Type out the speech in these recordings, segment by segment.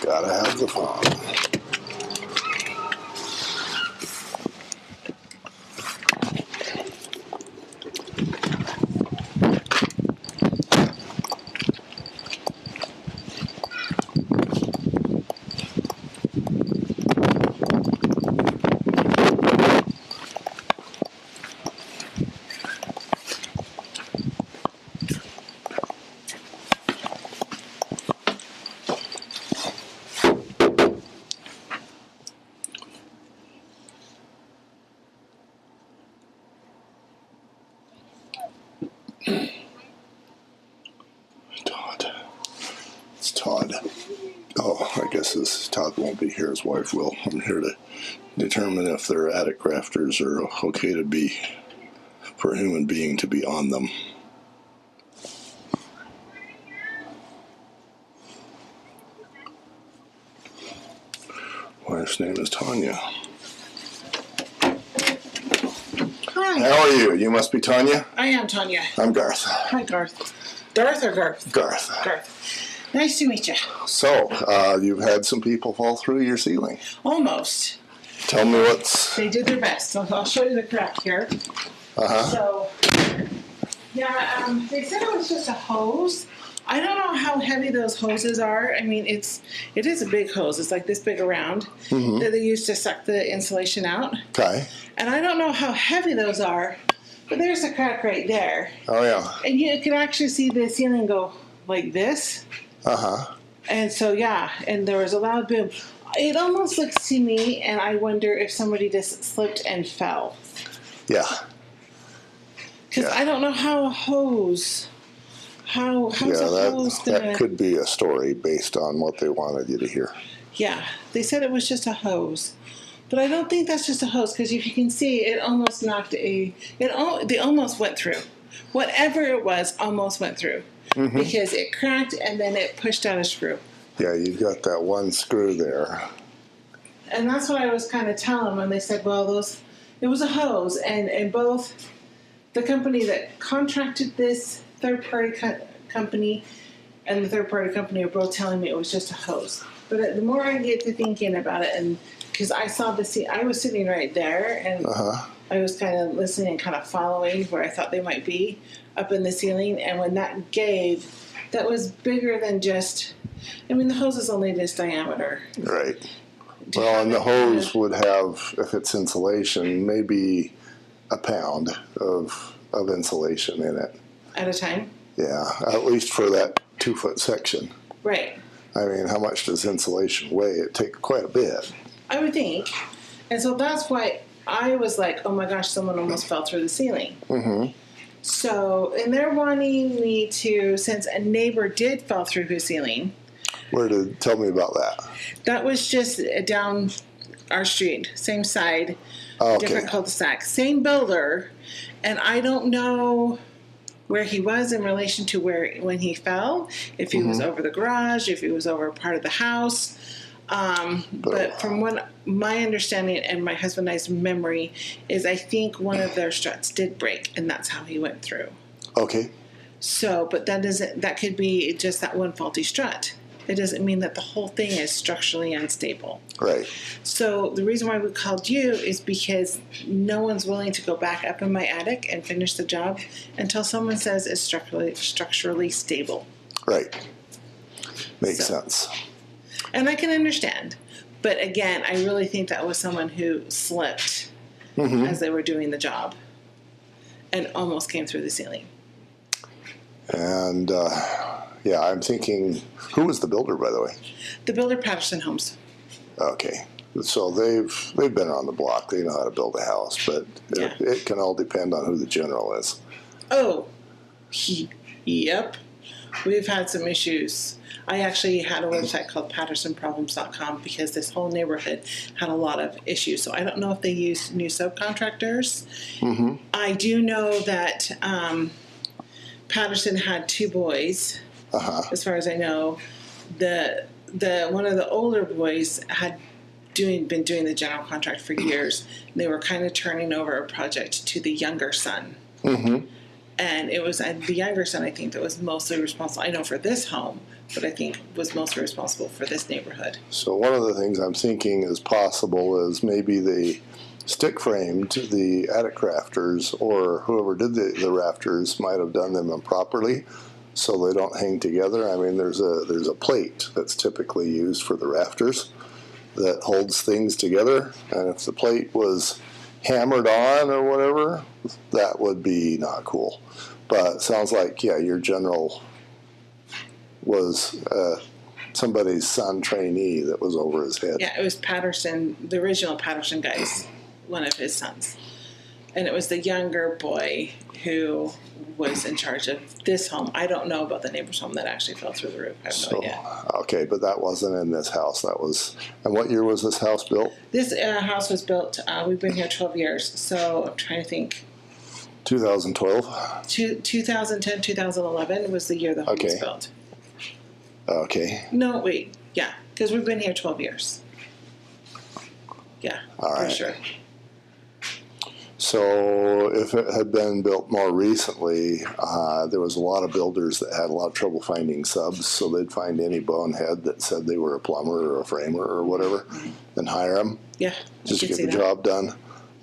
Gotta have the fun. Todd. It's Todd. Oh, I guess this Todd won't be here. His wife will. I'm here to determine if their attic rafters are okay to be, for a human being to be on them. Wife's name is Tanya. Hi. How are you? You must be Tanya? I am Tanya. I'm Garth. Hi, Garth. Darth or Garth? Garth. Garth. Nice to meet you. So, you've had some people fall through your ceiling. Almost. Tell me what's... They did their best. So I'll show you the crack here. Uh-huh. So, yeah, they said it was just a hose. I don't know how heavy those hoses are. I mean, it is a big hose. It's like this big around that they use to suck the insulation out. Okay. And I don't know how heavy those are, but there's a crack right there. Oh, yeah. And you can actually see the ceiling go like this. Uh-huh. And so, yeah, and there was a loud boom. It almost looks to me, and I wonder if somebody just slipped and fell. Yeah. Because I don't know how a hose... How's a hose gonna... that could be a story based on what they wanted you to hear. Yeah, they said it was just a hose. But I don't think that's just a hose, because if you can see, it almost knocked they almost went through. Whatever it was almost went through. Because it cracked and then it pushed out a screw. Yeah, you got that one screw there. And that's what I was kind of telling them, and they said, well, it was a hose, and both the company that contracted this third-party company and the third-party company are both telling me it was just a hose. But the more I get to thinking about it, and because I saw I was sitting right there, and I was kind of listening and kind of following where I thought they might be up in the ceiling, and when that gave, that was bigger than just, I mean, the hose is only this diameter. Right. Well, and the hose would have, if it's insulation, maybe a pound of insulation in it. At a time? Yeah, at least for that 2-foot section. Right. I mean, how much does insulation weigh? It takes quite a bit. I would think. And so that's why I was like, oh my gosh, someone almost fell through the ceiling. So, and they're wanting me to, since a neighbor did fall through his ceiling. Tell me about that. That was just down our street, same side, different cul-de-sac, same builder. And I don't know where he was in relation to when he fell, if he was over the garage, if he was over part of the house. But from what my understanding and my husband and I's memory is, I think one of their struts did break, and that's how he went through. Okay. So, but that could be just that one faulty strut. It doesn't mean that the whole thing is structurally unstable. Right. So the reason why we called you is because no one's willing to go back up in my attic and finish the job until someone says it's structurally stable. Right. Makes sense. And I can understand. But again, I really think that was someone who slipped as they were doing the job and almost came through the ceiling. And, yeah, I'm thinking, who was the builder, by the way? The builder, Patterson Homes. Okay. So they've been on the block. They know how to build a house, but it can all depend on who the general is. Oh, yep. We've had some issues. I actually had a website called PattersonProblems.com because this whole neighborhood had a lot of issues. So I don't know if they used new subcontractors. Mm-hmm. I do know that Patterson had 2 boys, as far as I know. The one of the older boys had been doing the general contract for years. And they were kind of turning over a project to the younger son. Mm-hmm. And it was the younger son, I think, that was mostly responsible. I know for this home, but I think was mostly responsible for this neighborhood. So one of the things I'm thinking is possible is maybe they stick framed the attic rafters, or whoever did the rafters might have done them improperly, so they don't hang together. I mean, there's a plate that's typically used for the rafters that holds things together, and if the plate was hammered on or whatever, that would be not cool. But it sounds like, yeah, your general was somebody's son trainee that was over his head. Yeah, it was Patterson, the original Patterson guys, one of his sons. And it was the younger boy who was in charge of this home. I don't know about the neighbor's home that actually fell through the roof. I have no idea. Okay, but that wasn't in this house. That was, and what year was this house built? This house was built, we've been here 12 years, so I'm trying to think. 2012? 2010, 2011 was the year the home was built. Okay. No, wait, yeah, because we've been here 12 years. Yeah, all right. For sure. So if it had been built more recently, there was a lot of builders that had a lot of trouble finding subs, so they'd find any bonehead that said they were a plumber or a framer or whatever and hire them. Yeah, just to get the job done.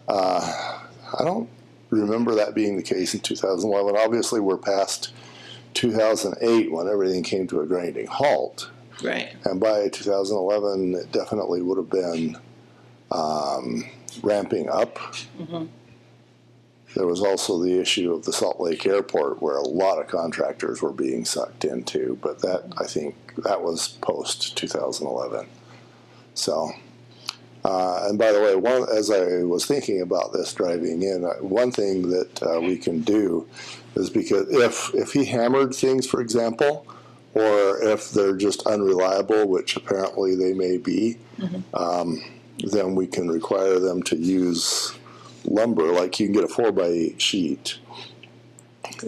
I don't remember that being the case in 2011. Obviously, we're past 2008 when everything came to a grinding halt. Right. And by 2011, it definitely would have been ramping up. Mm-hmm. There was also the issue of the Salt Lake Airport where a lot of contractors were being sucked into, but that, I think, that was post 2011. So, and by the way, as I was thinking about this driving in, one thing that we can do is, because if he hammered things, for example, or if they're just unreliable, which apparently they may be, then we can require them to use lumber. Like, you can get a 4x8 sheet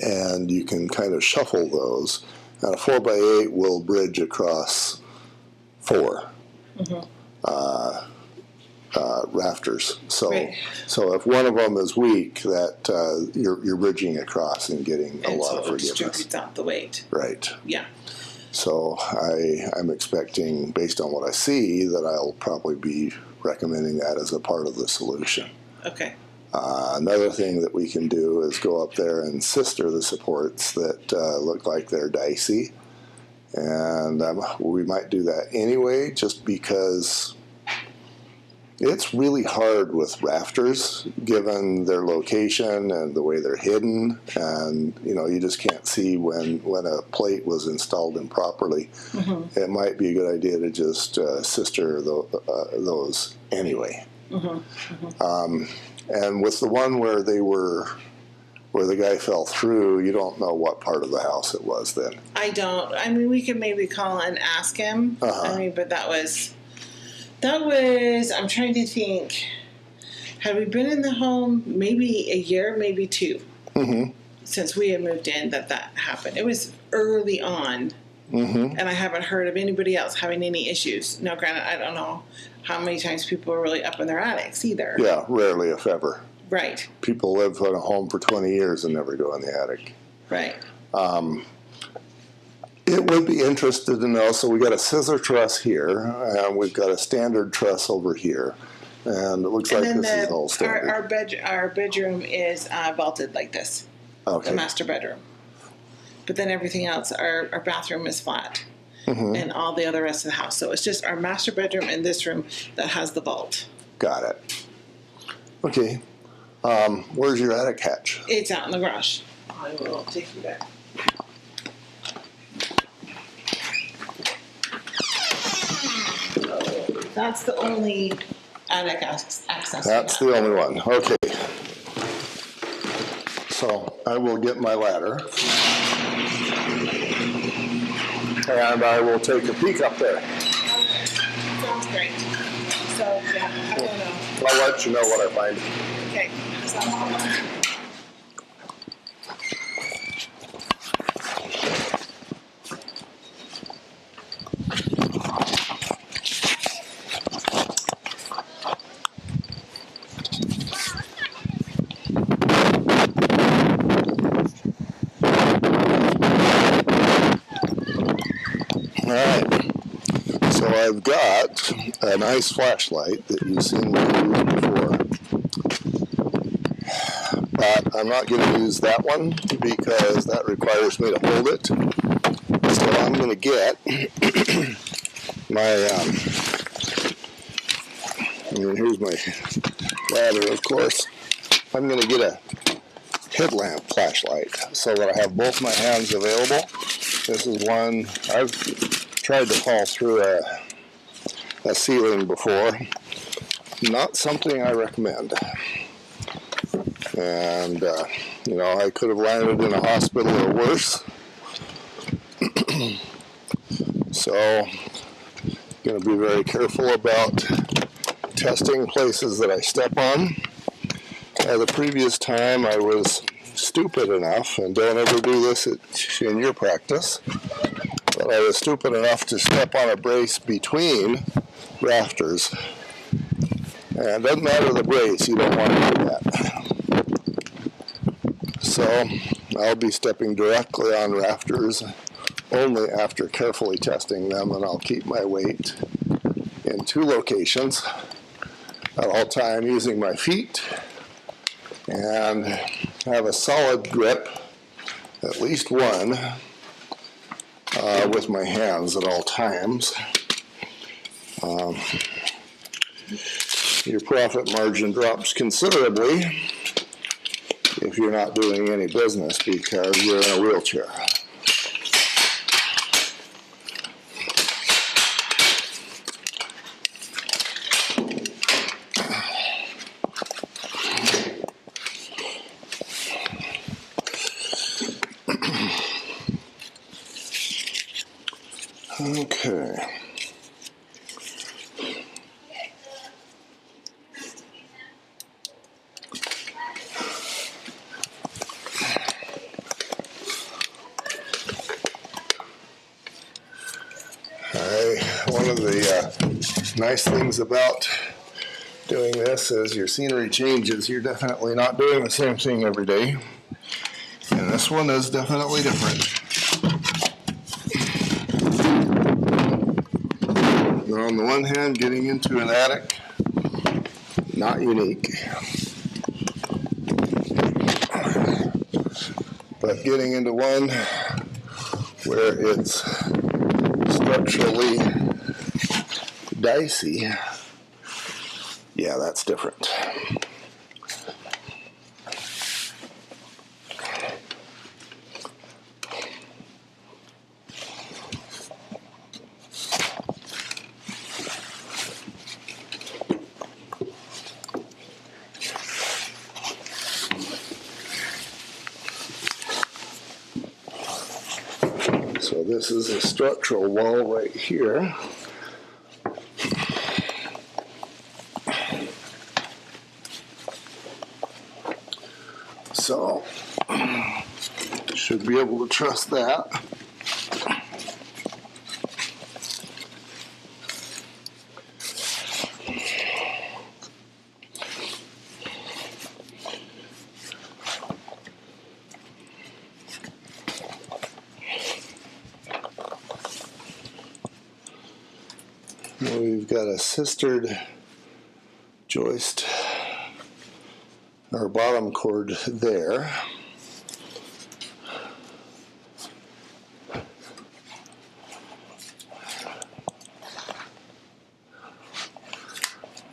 and you can kind of shuffle those, and a 4x8 will bridge across 4 rafters. So, right. So if one of them is weak, that you're bridging across and getting a lot of forgiveness. Distributes out the weight. Right. Yeah. So I'm expecting, based on what I see, that I'll probably be recommending that as a part of the solution. Okay. Another thing that we can do is go up there and sister the supports that look like they're dicey. And we might do that anyway, just because it's really hard with rafters, given their location and the way they're hidden. And, you just can't see when a plate was installed improperly. Mm-hmm. It might be a good idea to just sister those anyway. Mm-hmm. Mm-hmm. And with the one where the guy fell through, you don't know what part of the house it was then. I don't. I mean, we could maybe call and ask him. I mean, but that was, I'm trying to think, had we been in the home maybe a year, maybe 2, since we had moved in, that happened. It was early on, and I haven't heard of anybody else having any issues. Now, granted, I don't know how many times people are really up in their attics either. Yeah, rarely, if ever. Right. People live in a home for 20 years and never go in the attic. Right. It would be interesting to know, so we got a scissor truss here, and we've got a standard truss over here, and it looks like this is all standard. Our bedroom is vaulted like this, the master bedroom. But then everything else, our bathroom is flat, and all the other rest of the house. So it's just our master bedroom and this room that has the vault. Got it. Okay. Where's your attic hatch? It's out in the garage. I will take you there. That's the only attic access. That's the only one. Okay. So I will get my ladder. and I will take a peek up there. Okay. Sounds great. So, yeah, I don't know. I'll let you know what I find. Okay. Sounds good. All right. So I've got a nice flashlight that you've seen me use before. But I'm not going to use that one because that requires me to hold it. So I'm going to get my, here's my ladder, of course. I'm going to get a headlamp flashlight so that I have both my hands available. This is one I've tried to fall through a ceiling before. Not something I recommend. And, I could have landed in a hospital or worse. So, going to be very careful about testing places that I step on. The previous time I was stupid enough, and don't ever do this in your practice, but I was stupid enough to step on a brace between rafters. And it doesn't matter the brace, you don't want to do that. So I'll be stepping directly on rafters only after carefully testing them, and I'll keep my weight in 2 locations at all time using my feet and have a solid grip, at least one, with my hands at all times. Your profit margin drops considerably if you're not doing any business because you're in a wheelchair. Okay. One of the nice things about doing this is your scenery changes. You're definitely not doing the same thing every day. And this one is definitely different. On the one hand, getting into an attic, not unique. But getting into one where it's structurally dicey, yeah, that's different. So this is a structural wall right here. So, should be able to trust that. We've got a sistered joist, or bottom cord there.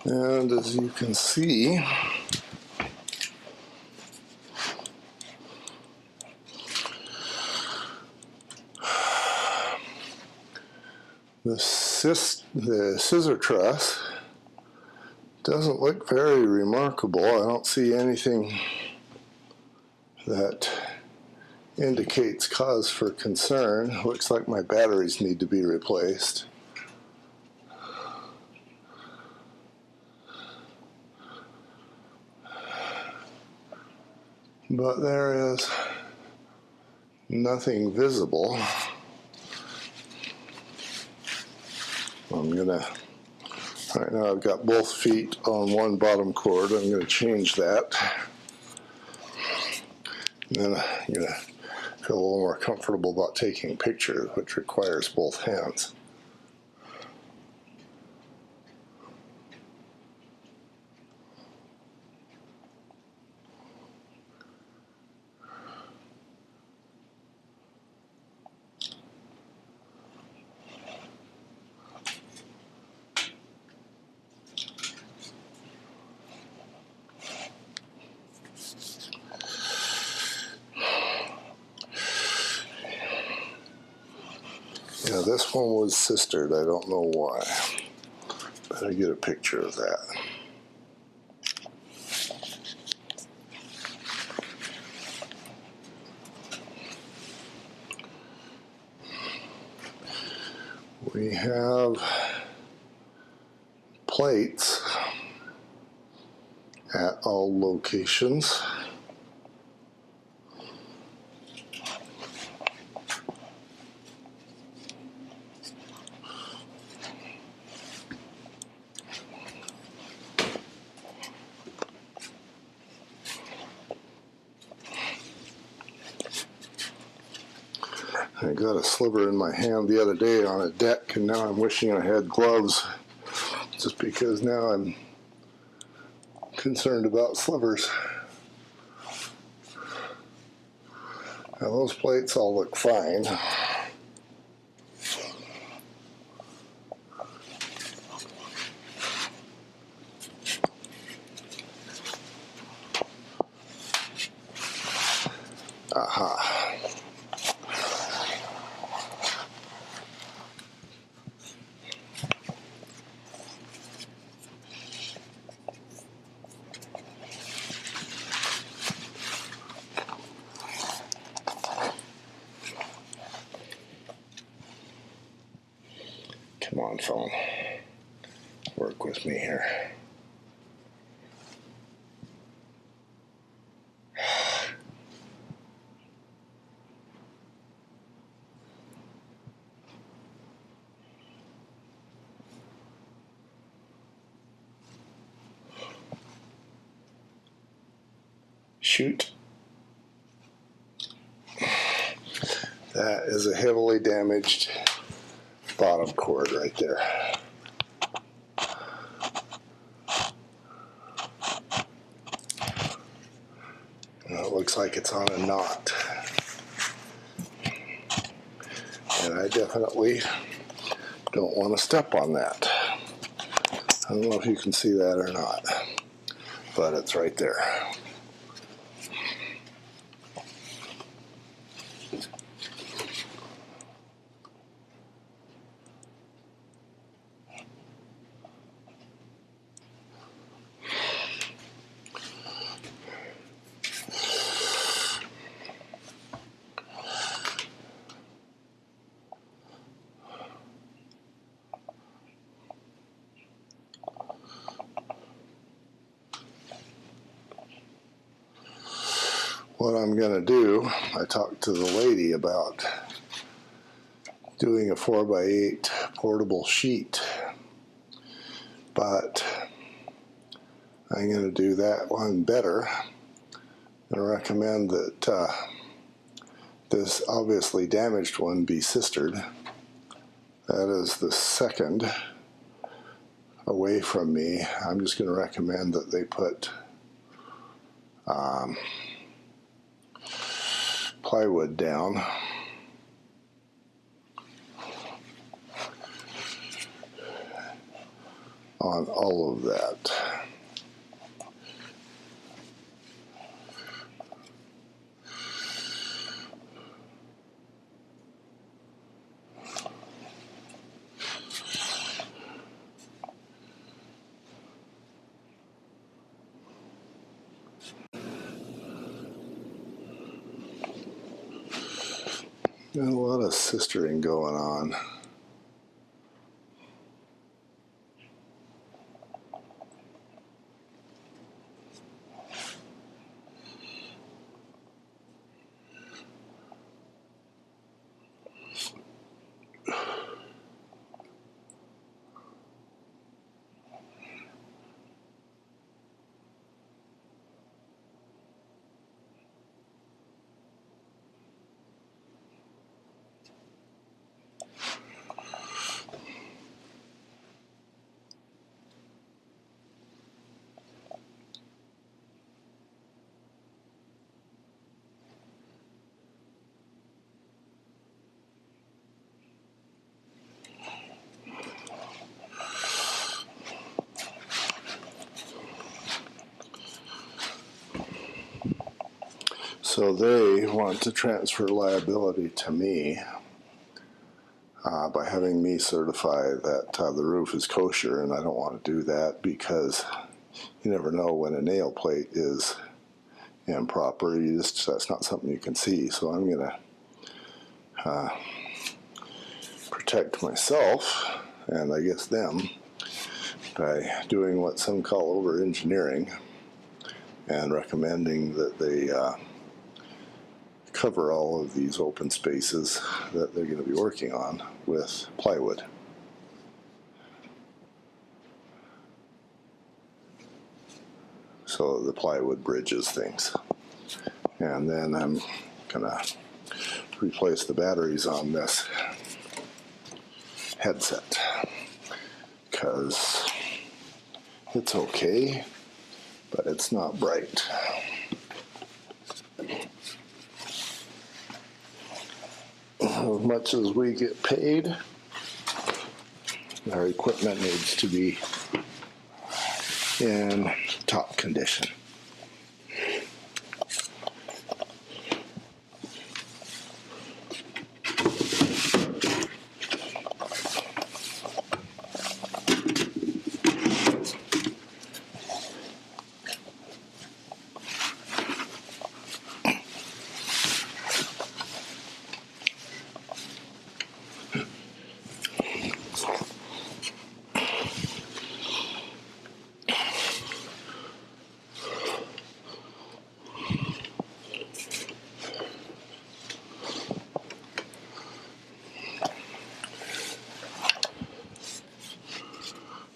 And as you can see, the scissor truss doesn't look very remarkable. I don't see anything that indicates cause for concern. Looks like my batteries need to be replaced. But there is nothing visible. Right now I've got both feet on one bottom cord. I'm going to change that. And then I'm going to feel a little more comfortable about taking pictures, which requires both hands. Yeah, this one was sistered. I don't know why. Better get a picture of that. We have plates at all locations. I got a sliver in my hand the other day on a deck, and now I'm wishing I had gloves, just because now I'm concerned about slivers. Now those plates all look fine. Aha. Come on, phone. Work with me here. Shoot. That is a heavily damaged bottom cord right there. It looks like it's on a knot. And I definitely don't want to step on that. I don't know if you can see that or not, but it's right there. What I'm going to do, I talked to the lady about doing a 4x8 portable sheet, but I'm going to do that one better. I recommend that this obviously damaged one be sistered. That is the second away from me. I'm just going to recommend that they put plywood down. On all of that. And a lot of sistering going on. So they want to transfer liability to me by having me certify that the roof is kosher, and I don't want to do that because you never know when a nail plate is improper. That's not something you can see. So I'm going to protect myself, and I guess them, by doing what some call over engineering and recommending that they cover all of these open spaces that they're going to be working on with plywood. So the plywood bridges things. And then I'm going to replace the batteries on this headset because it's okay, but it's not bright. As much as we get paid, our equipment needs to be in top condition.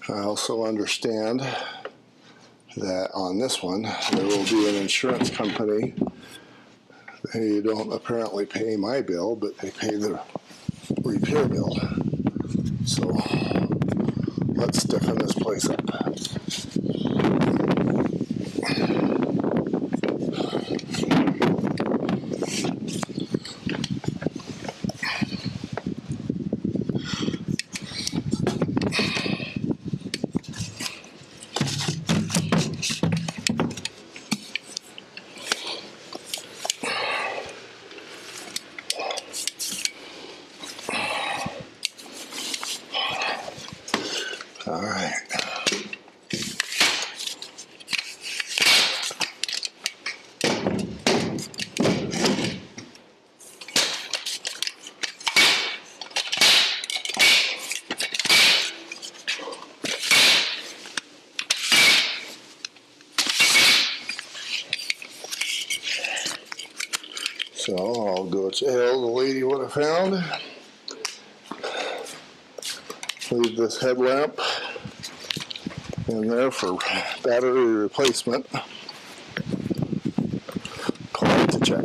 I also understand that on this one, there will be an insurance company. They don't apparently pay my bill, but they pay the repair bill. So let's stiffen this place up. All right. So I'll go tell the lady what I found. Leave this headlamp in there for battery replacement. Call it to check.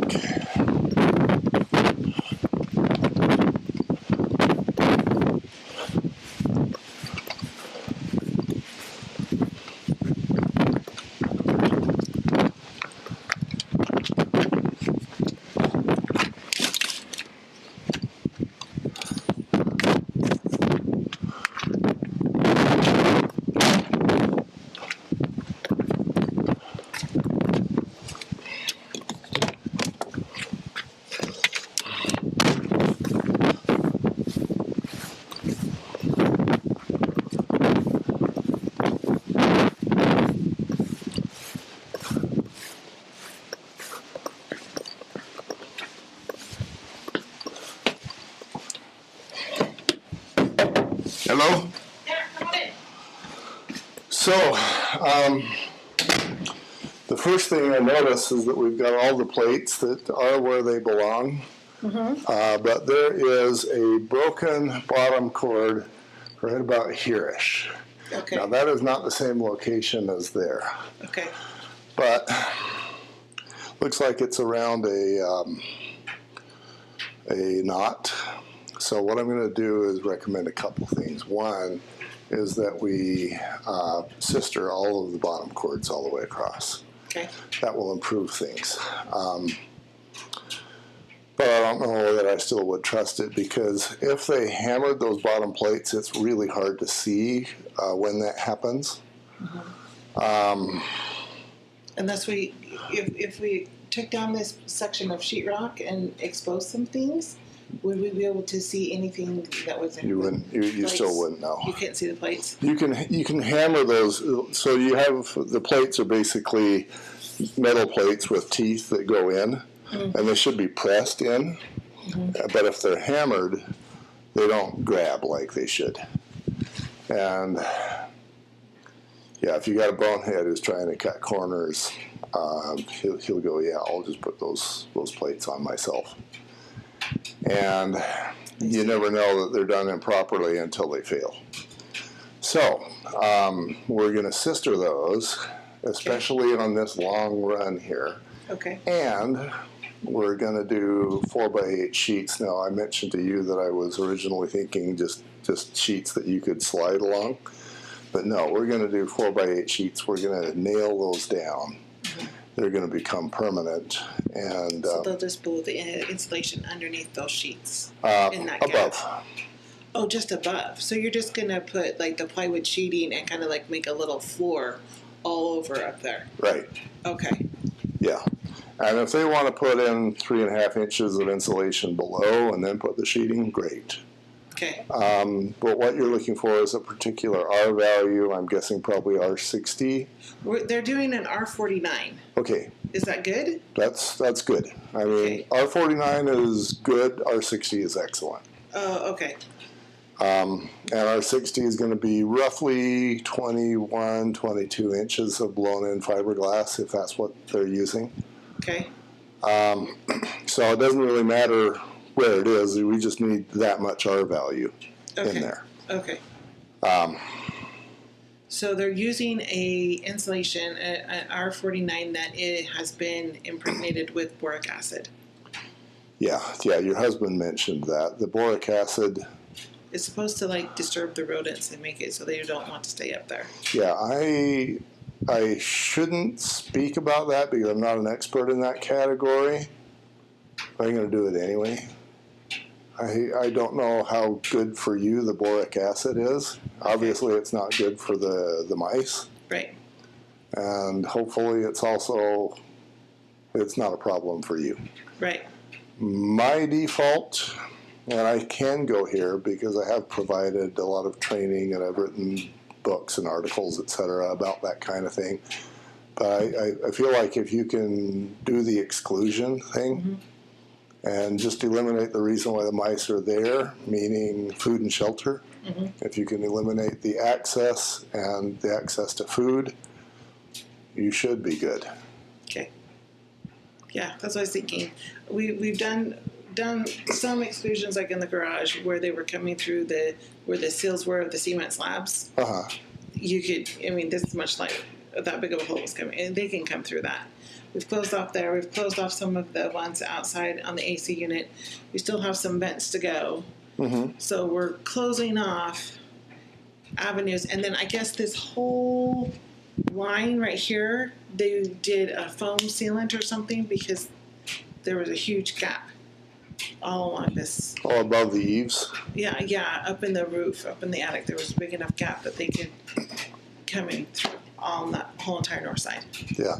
Hello? Yeah, come on in. So, the first thing I notice is that we've got all the plates that are where they belong. But there is a broken bottom cord right about here-ish. Okay. Now, that is not the same location as there, Okay. but looks like it's around a knot. So what I'm going to do is recommend a couple things. One is that we sister all of the bottom cords all the way across. Okay. That will improve things. But I don't know that I still would trust it, because if they hammered those bottom plates, it's really hard to see when that happens. Unless if we took down this section of sheetrock and exposed some things, would we be able to see anything that was in You wouldn't. You still wouldn't know. You can't see the plates. You can hammer those. So you have the plates are basically metal plates with teeth that go in, and they should be pressed in. But if they're hammered, they don't grab like they should. And yeah, if you got a bonehead who's trying to cut corners, he'll go, yeah, I'll just put those plates on myself. And you never know that they're done improperly until they fail. So we're going to sister those, especially on this long run here. Okay. And we're going to do 4x8 sheets. Now, I mentioned to you that I was originally thinking just sheets that you could slide along. But no, we're going to do 4x8 sheets. We're going to nail those down. They're going to become permanent. And So they'll just pull the insulation underneath those sheets in that above. gap. Oh, just above. So you're just gonna put like the plywood sheeting and kind of like make a little floor all over up there. Right. Okay. Yeah. And if they want to put in 3.5 inches of insulation below and then put the sheeting, great. Okay. But what you're looking for is a particular R value. I'm guessing probably R60. They're doing an R49. Okay, Is that good? that's good. I mean, Okay. R49 is good. R60 is excellent. Oh, okay. And R60 is going to be roughly 21, 22 inches of blown-in fiberglass, if that's what they're using. Okay. So it doesn't really matter where it is. We just need that much R value Okay. in there. Okay. So they're using a insulation, an R49 that it has been impregnated with boric acid. Yeah. Your husband mentioned that the boric acid. It's supposed to like disturb the rodents and make it so they don't want to stay up there. Yeah, I shouldn't speak about that because I'm not an expert in that category. But I'm going to do it anyway. I don't know how good for you the boric acid is. Obviously, it's not good for the mice. Right. And hopefully it's not a problem for you. Right. My default, and I can go here because I have provided a lot of training and I've written books and articles, etc., about that kind of thing. But I feel like if you can do the exclusion thing and just eliminate the reason why the mice are there, meaning food and shelter, if you can eliminate the access and the access to food, you should be good. Okay. Yeah, that's what I was thinking. We've done some exclusions like in the garage where they were coming through where the seals were of the cement slabs. You could, I mean, this much like that big of a hole was coming, and they can come through that. We've closed off there. We've closed off some of the ones outside on the AC unit. We still have some vents to go. So we're closing off avenues, and then I guess this whole line right here, they did a foam sealant or something because there was a huge gap all along this. Oh, above the eaves? Yeah, up in the roof, up in the attic, there was a big enough gap that they could come in through on that whole entire north side. Yeah.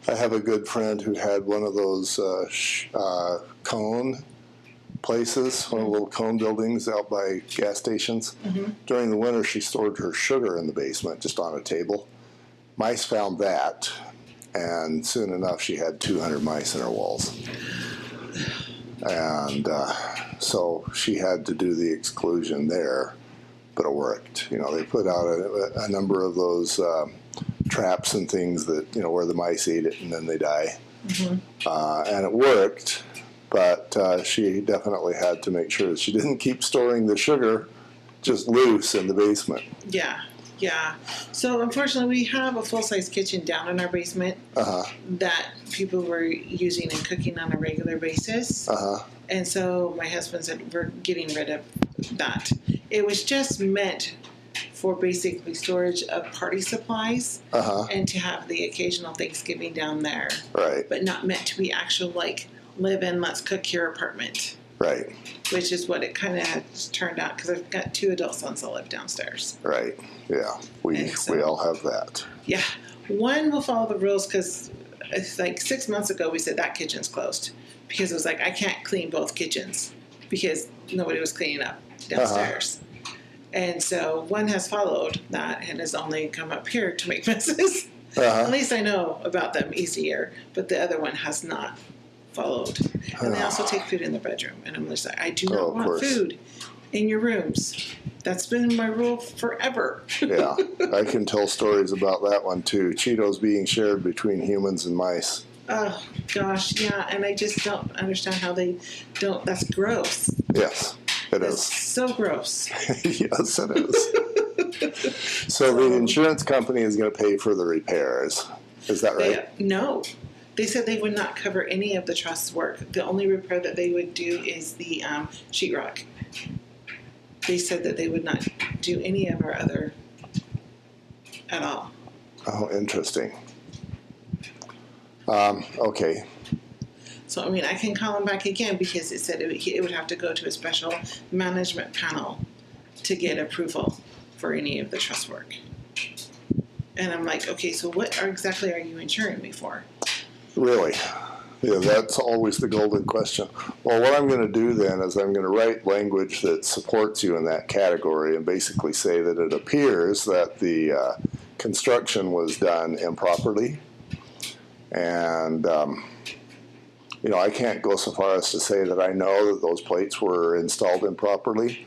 I have a good friend who had one of those cone places, one of the little cone buildings out by gas stations. During the winter, she stored her sugar in the basement, just on a table. Mice found that, and soon enough, she had 200 mice in her walls. And so she had to do the exclusion there. but it worked. You know, they put out a number of those traps and things that, you know, where the mice eat it and then they die. And it worked, but she definitely had to make sure that she didn't keep storing the sugar just loose in the basement. Yeah. Yeah. So unfortunately, we have a full-size kitchen down in our basement that people were using and cooking on a regular basis. And so my husband said, we're getting rid of that. It was just meant for basically storage of party supplies and to have the occasional Thanksgiving down there. Right. But not meant to be actual, like, live in, let's cook your apartment. Right. Which is what it kind of has turned out, because I've got 2 adult sons that live downstairs. Right. Yeah. We all have that. Yeah. One will follow the rules, because it's like 6 months ago we said that kitchen's closed. Because it was like, I can't clean both kitchens because nobody was cleaning up downstairs. And so one has followed that and has only come up here to make messes. At least I know about them easier, but the other one has not followed. And they also take food in the bedroom. And I'm just like, I do not want food in your rooms. That's been my rule forever. Yeah, I can tell stories about that one too. Cheetos being shared between humans and mice. Oh, gosh, yeah. And I just don't understand how they don't. That's gross. Yes, it is. So gross. Yes, it is. So the insurance company is going to pay for the repairs. Is that right? No. They said they would not cover any of the truss work. The only repair that they would do is the sheetrock. They said that they would not do any of our other at all. Oh, interesting. Okay. So, I mean, I can call them back again because it said it would have to go to a special management panel to get approval for any of the truss work. And I'm like, okay, so what exactly are you insuring me for? Really? Yeah, that's always the golden question. Well, what I'm going to do then is I'm going to write language that supports you in that category and basically say that it appears that the construction was done improperly. And, you know, I can't go so far as to say that I know that those plates were installed improperly.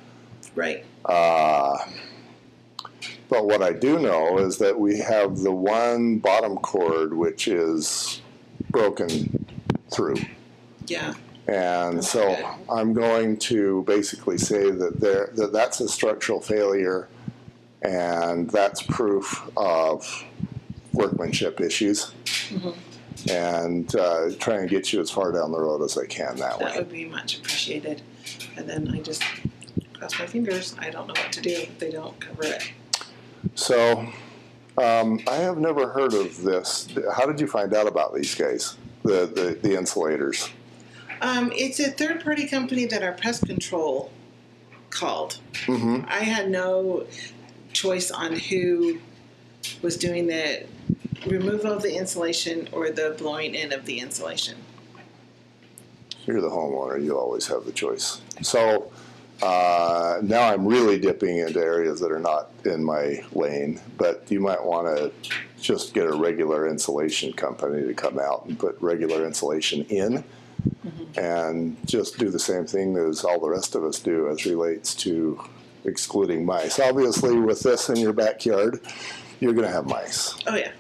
Right. But what I do know is that we have the one bottom cord which is broken through. Yeah. And so I'm going to basically say that that's a structural failure, and that's proof of workmanship issues. And try and get you as far down the road as I can that way. That would be much appreciated. And then I just cross my fingers. I don't know what to do if they don't cover it. So I have never heard of this. How did you find out about these guys, the insulators? It's a third-party company that our pest control called. I had no choice on who was doing the removal of the insulation or the blowing in of the insulation. You're the homeowner. You always have the choice. So now I'm really dipping into areas that are not in my lane, but you might want to just get a regular insulation company to come out and put regular insulation in and just do the same thing as all the rest of us do as relates to excluding mice. Obviously, with this in your backyard, you're going to have mice. Oh, yeah.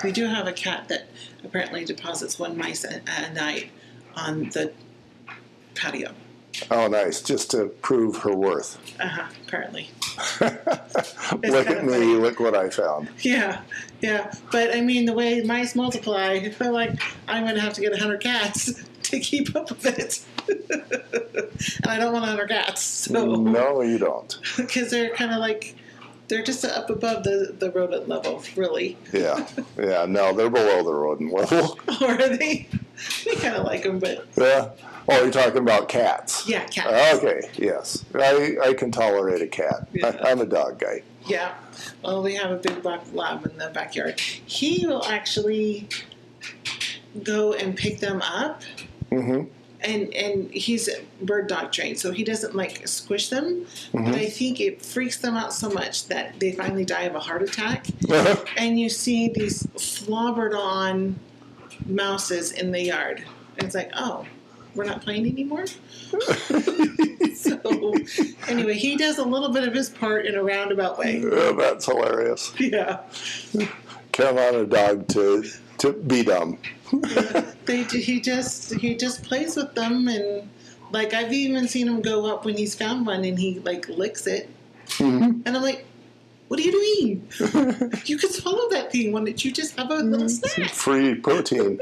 We do have a cat that apparently deposits 1 mice a night on the patio. Oh, nice. Just to prove her worth. Apparently. Look at me. Funny. Look what I found. Yeah, yeah. But, I mean, the way mice multiply, I feel like I'm going to have to get 100 cats to keep up with it. And I don't want 100 cats. So. No, you don't. Because they're kind of like... They're just up above the rodent level, really. Yeah. No, they're below the rodent level. Or are they? We kind of like them, but... Yeah. Oh, you're talking about cats? Yeah, cats. Okay, yes. I can tolerate a cat. Yeah. I'm a dog guy. Yeah. Well, we have a big black lab in the backyard. He will actually go and pick them up. And he's bird dog trained, so he doesn't like squish them. But I think it freaks them out so much that they finally die of a heart attack. And you see these slobbered on mouses in the yard. And it's like, oh, we're not playing anymore. So anyway, he does a little bit of his part in a roundabout way. Oh, that's hilarious. Yeah. Count on a dog to be dumb. He just plays with them, and like I've even seen him go up when he's found one and he like licks it, and I'm like, what are you doing? You could swallow that thing. Why don't you just have a little snack? Free protein.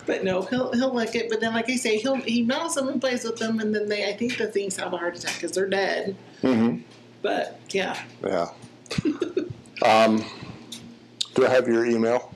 But no, he'll lick it. But then, like I say, he mounts them and plays with them, and then I think the things have a heart attack because they're dead. Mm-hmm. But yeah. Yeah. Do I have your email?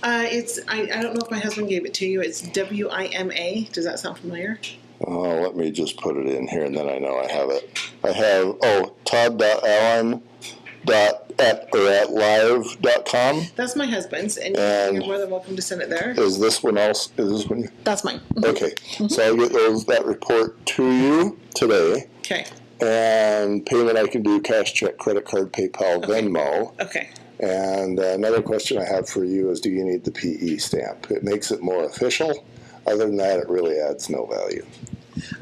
It's I don't know if my husband gave it to you. It's WIMA. Does that sound familiar? Oh, let me just put it in here, and then I know I have it. I have todd.allen@live.com. That's my husband's, and you're more than welcome to send it there. Is this one else? Is this one? That's mine. Okay, so I'll get that report to you today. Okay. And payment I can do cash, check, credit card, PayPal, Venmo. Okay. And another question I have for you is, do you need the PE stamp? It makes it more official. Other than that, it really adds no value.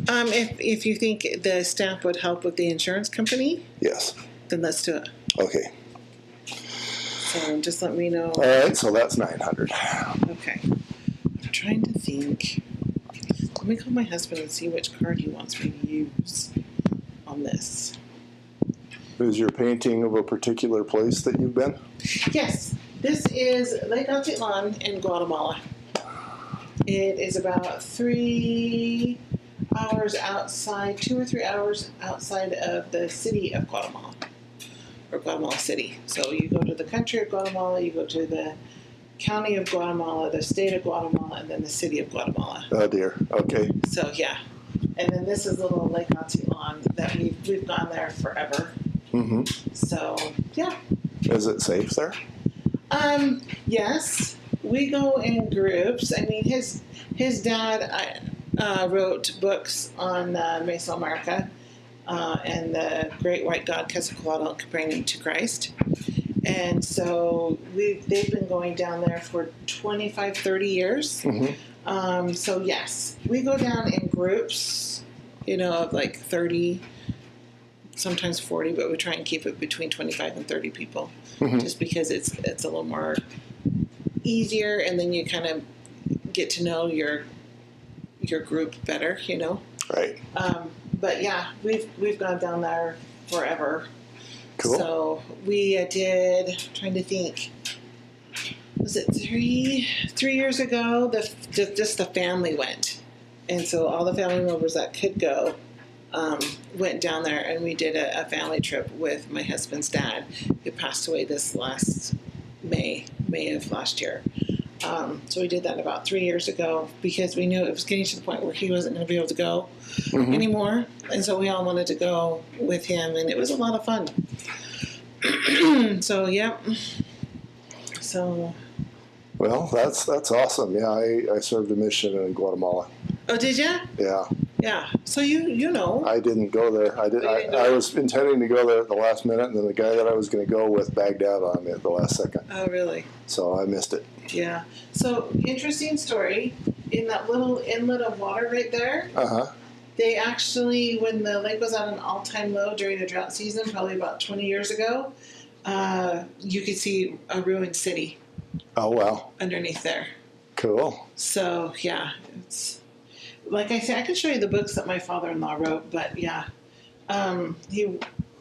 If you think the stamp would help with the insurance company, Yes. then let's do it. Okay. So just let me know. All right, so that's $900. Okay. I'm trying to think. Let me call my husband and see which card he wants me to use on this. Is your painting of a particular place that you've been? Yes, this is Lake Atitlan in Guatemala. It is about 3 hours outside, 2 or 3 hours outside of the city of Guatemala, or Guatemala City. So you go to the country of Guatemala, you go to the county of Guatemala, the state of Guatemala, and then the city of Guatemala. Oh dear. Okay. So yeah, and then this is little Lake Atitlan that we've gone there forever. Mm-hmm. So yeah. Is it safe there? Yes, we go in groups. I mean, his dad wrote books on Mesoamerica and the Great White God, Quetzalcoatl, comparing him to Christ. And so they've been going down there for 25, 30 years. Mm-hmm. So yes, we go down in groups, of like 30, sometimes 40, but we try and keep it between 25 and 30 people, just because it's a little more easier, and then you kind of get to know your group better, Right. But yeah, we've gone down there forever. Cool. So we did. I'm trying to think. Was it 3 years ago? Just the family went, and so all the family members that could go went down there, and we did a family trip with my husband's dad, who passed away this last May of last year. So we did that about 3 years ago because we knew it was getting to the point where he wasn't going to be able to go anymore, and so we all wanted to go with him, and it was a lot of fun. So yep. So. Well, that's awesome. Yeah, I served a mission in Guatemala. Oh, did you? Yeah. Yeah. So you know. I didn't go there. I was intending to go there at the last minute, and then the guy that I was going to go with bagged out on me at the last second. Oh, really? So I missed it. Yeah. So interesting story. In that little inlet of water right there, they actually, when the lake was at an all-time low during the drought season, probably about 20 years ago, you could see a ruined city. Oh wow! Underneath there. Cool. So yeah, it's like I said, I can show you the books that my father-in-law wrote, but yeah,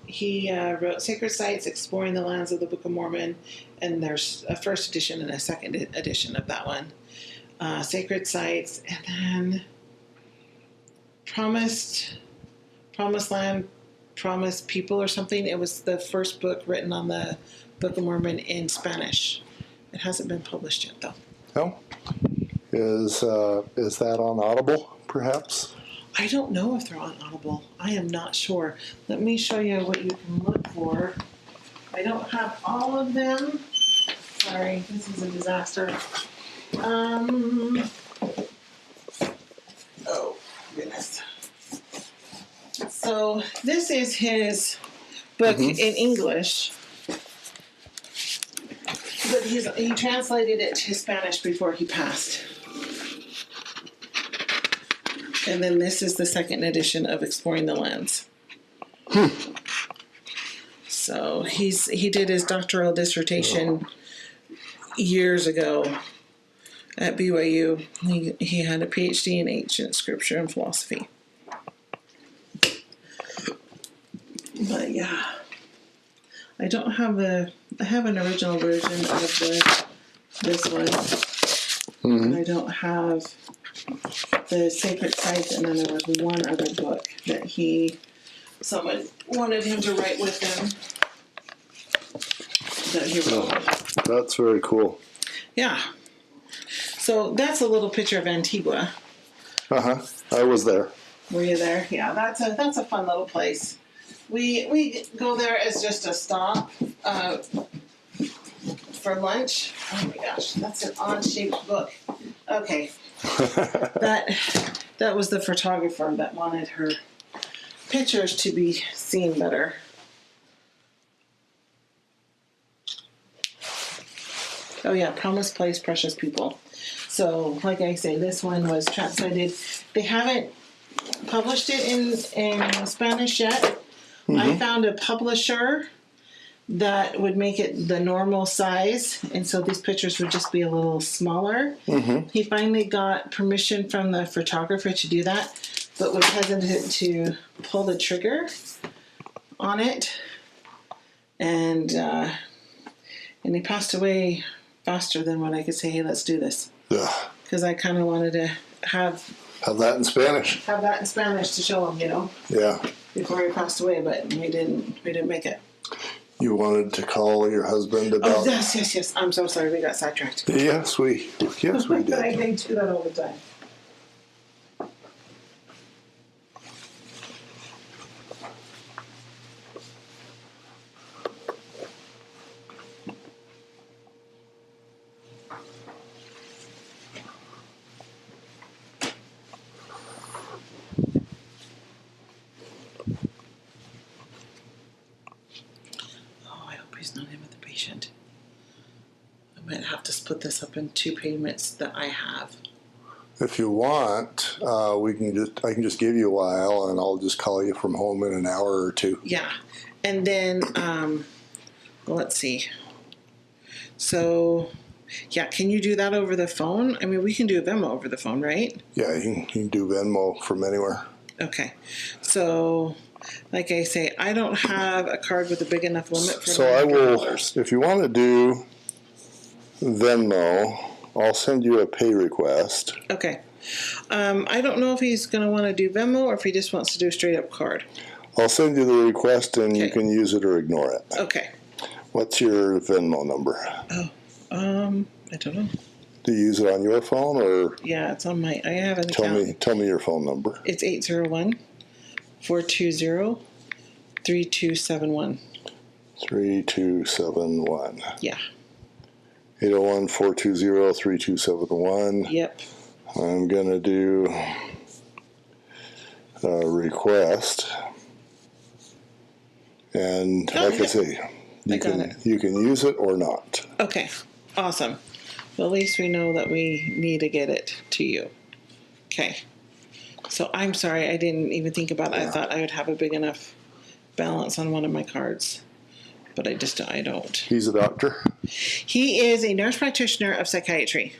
he wrote Sacred Sites, Exploring the Lands of the Book of Mormon, and there's a first edition and a second edition of that one. Sacred Sites, and then Promised Land, Promised People, or something. It was the first book written on the Book of Mormon in Spanish. It hasn't been published yet, though. Oh, is that on Audible, perhaps? I don't know if they're on Audible. I am not sure. Let me show you what you can look for. I don't have all of them. Sorry, this is a disaster. Oh, goodness. So this is his book in English. But he translated it to Spanish before he passed. And then this is the second edition of Exploring the Lens. So he did his doctoral dissertation years ago at BYU. He had a PhD in ancient scripture and philosophy. But yeah, I don't have I have an original version of this one. And I don't have the Sacred Sites, and then there was one other book that someone wanted him to write with him that he wrote. That's very cool. Yeah. So that's a little picture of Antigua. I was there. Were you there? Yeah, that's a fun little place. We go there as just a stop for lunch. Oh my gosh, that's an odd shaped book. Okay. That was the photographer that wanted her pictures to be seen better. Oh yeah, Promised Place, Precious People. So, like I say, this one was translated. They haven't published it in Spanish yet. I found a publisher that would make it the normal size, and so these pictures would just be a little smaller. He finally got permission from the photographer to do that, but was hesitant to pull the trigger on it. And he passed away faster than when I could say, hey, let's do this. Yeah. Because I kind of wanted to have that in Spanish. Have that in Spanish to show him, Yeah. Before he passed away, but we didn't make it. You wanted to call your husband about... Oh, yes. I'm so sorry. We got sidetracked. Yes, we did. I do that all the time. He's not in with the patient. I might have to split this up in 2 payments that I have. If you want, I can just give you a while, and I'll just call you from home in an hour or 2. Yeah, and then let's see. So, yeah, can you do that over the phone? I mean, we can do Venmo over the phone, right? Yeah, you can do Venmo from anywhere. Okay, so. Like I say, I don't have a card with a big enough limit for So I will, if you want to do Venmo, I'll send you a pay request. Okay. I don't know if he's going to want to do Venmo or if he just wants to do a straight up card. I'll send you the request and you can use it or ignore it. Okay. What's your Venmo number? Oh, I don't know. Do you use it on your phone or? Yeah, it's on I have an account. Tell me your phone number. It's 801-420-3271. 3271. Yeah. 801-420-3271. Yep. I'm going to do a request. And like I say, you can use it or not. Okay. Awesome. Well, at least we know that we need to get it to you. Okay. So I'm sorry, I didn't even think about it. I thought I would have a big enough balance on one of my cards, but I don't. He's a doctor? He is a nurse practitioner of psychiatry.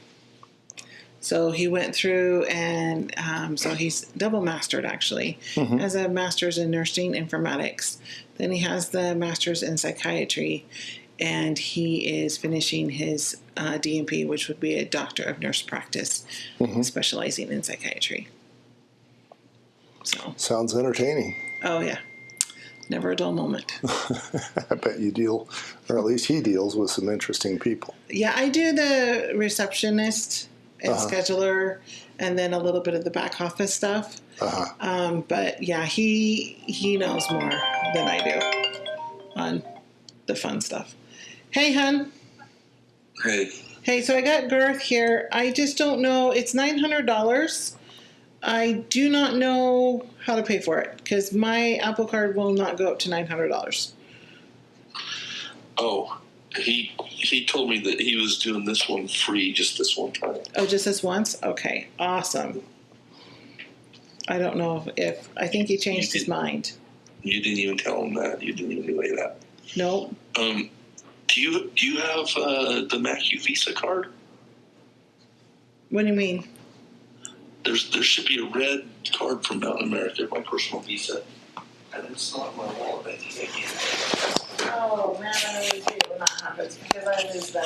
So he went through and so he's double mastered actually. Has a master's in nursing informatics. Then he has the master's in psychiatry, and he is finishing his DNP, which would be a doctor of nurse practice, specializing in psychiatry. So sounds entertaining. Oh yeah, never a dull moment. I bet you deal, or at least he deals with some interesting people. Yeah, I do the receptionist and scheduler, and then a little bit of the back office stuff. But yeah, he knows more than I do on the fun stuff. Hey, hon. Hey, so I got Garth here. I just don't know. It's $900. I do not know how to pay for it because my Apple Card will not go up to $900. Oh, he told me that he was doing this one free just this one time. Oh, just this once? Okay, awesome. I don't know if I think he changed his mind. You didn't even tell him that. You didn't even relay that. No, Do you have the MacU Visa card? what do you mean? There should be a red card from Mountain America, my personal Visa, and it's not in my wallet. I think I can't. Oh man, I really hate when that happens because I lose them.